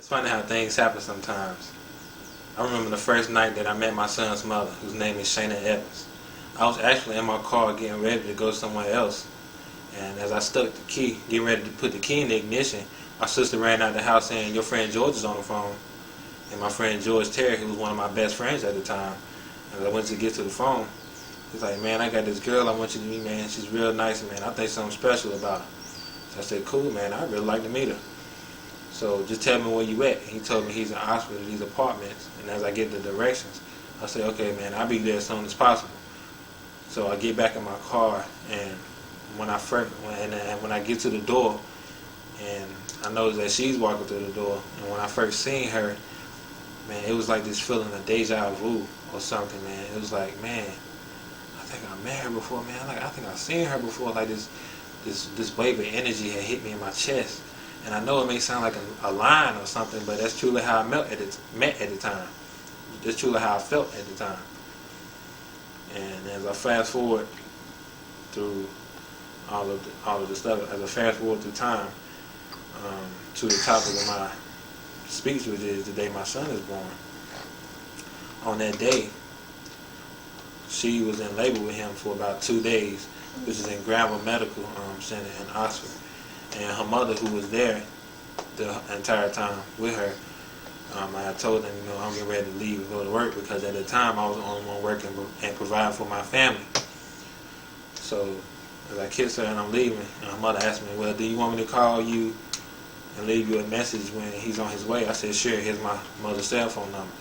funny how things happen sometimes. I remember the first night that I met my son's mother, whose name is Shayna Evans. I was actually in my car getting ready to go somewhere else. And as I stuck the key, getting ready to put the key in the ignition, my sister ran out the house saying, "Your friend George is on the phone." And my friend George Terry, who was one of my best friends at the time, as I went to get to the phone, he's like, "Man, I got this girl I want you to meet, man. She's real nice, man. I think something special about her." So I said, "Cool, man. I'd really like to meet her. So just tell me where you at." He told me he's in Oxford at these apartments. And as I get the directions, I say, "Okay, man, I'll be there as soon as possible." So I get back in my car, and when I get to the door, and I notice that she's walking through the door, and when I first seen her, man, it was like this feeling of deja vu or something, man. It was like, man, I think I met her before, man. Like, I think I've seen her before. Like this wave of energy had hit me in my chest. And I know it may sound like a line or something, but that's truly how I met at the time. That's truly how I felt at the time. And as I fast forward through all of the stuff, as I fast forward through time, to the topic of my speech, which is the day my son is born. On that day, she was in labor with him for about 2 days, which is in Granville Medical Center in Oxford. And her mother, who was there the entire time with her, I had told them, I'm getting ready to leave and go to work, because at the time I was the only one working and providing for my family. So as I kissed her and I'm leaving, and her mother asked me, "Well, do you want me to call you and leave you a message when he's on his way?" I said, "Sure, here's my mother's cell phone number."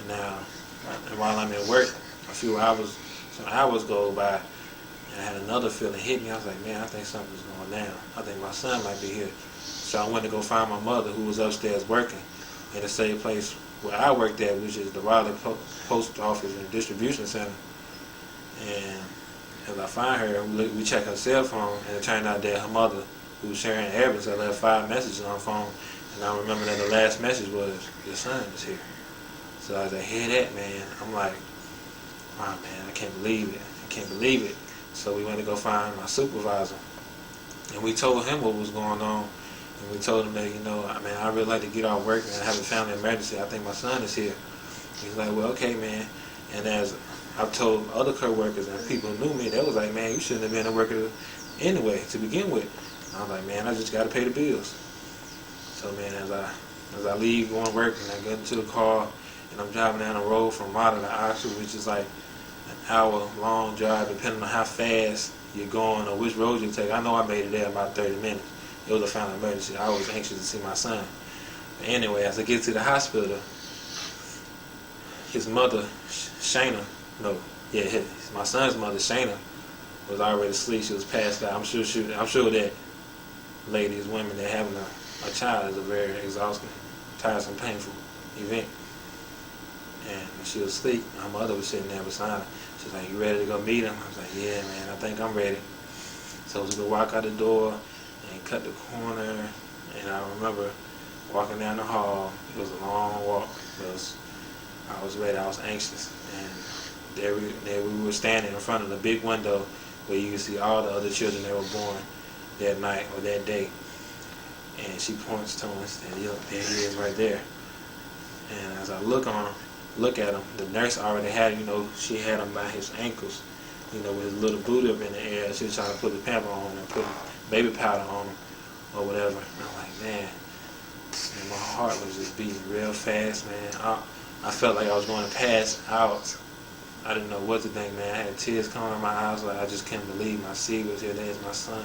And while I'm at work, some hours go by, and I had another feeling hit me. I was like, man, I think something's going down. I think my son might be here. So I went to go find my mother, who was upstairs working in the same place where I worked at, which is the Raleigh Post Office and Distribution Center. And as I find her, we check her cell phone, and it turned out that her mother, who was Sharon Evans, had left 5 messages on her phone. And I remember that the last message was, "Your son is here." So as I hear that, man, I'm like, wow, man, I can't believe it. I can't believe it. So we went to go find my supervisor, and we told him what was going on. And we told him that, man, I really like to get off work, and I have a family emergency. I think my son is here. He's like, "Well, okay, man." And as I've told other co-workers and people who knew me, they was like, "Man, you shouldn't have been a worker anyway to begin with." And I'm like, "Man, I just got to pay the bills." So, man, as I leave going to work, and I get into the car, and I'm driving down the road from Raleigh to Oxford, which is like an hour-long drive, depending on how fast you're going or which road you take. I know I made it there in about 30 minutes. It was a family emergency. I was anxious to see my son. But anyway, as I get to the hospital, his mother, Shayna, my son's mother, Shayna, was already asleep. She was passed out. I'm sure that ladies, women that having a child is a very exhausting, tiresome, painful event. And she was asleep. My mother was sitting there beside her. She was like, "You ready to go meet him?" I was like, "Yeah, man, I think I'm ready." So we would walk out the door and cut the corner. And I remember walking down the hall. It was a long walk. I was ready. I was anxious. And there we were standing in front of the big window where you could see all the other children that were born that night or that day. And she points to us, and there he is right there. And as I look at him, the nurse already had him, she had him by his ankles, with his little booty up in the air. She was trying to put the pamper on him and put baby powder on him or whatever. And I'm like, man, and my heart was just beating real fast, man. I felt like I was going to pass out. I didn't know what to think, man. I had tears coming in my eyes. Like, I just couldn't believe my seed was here. There's my son.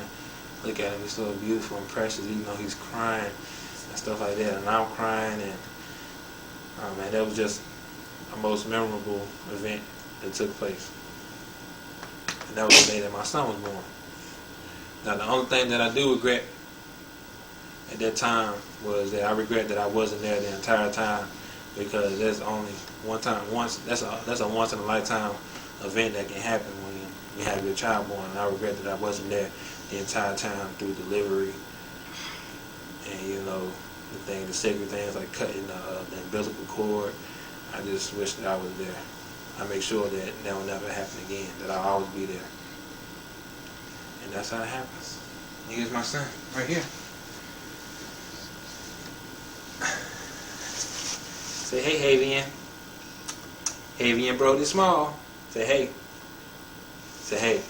Look at him. He's so beautiful and precious, even though he's crying and stuff like that. And I'm crying. And, oh, man, that was just a most memorable event that took place. And that was the day that my son was born. Now, the only thing that I do regret at that time was that I regret that I wasn't there the entire time, because there's only that's a once in a lifetime event that can happen when you have your child born. And I regret that I wasn't there the entire time through delivery and the sacred things like cutting the umbilical cord. I just wish that I was there. I make sure that will never happen again, that I'll always be there. And that's how it happens. Here's my son, right here. Say, hey, Havian. Havian Brody Small. Say, hey. Say, hey.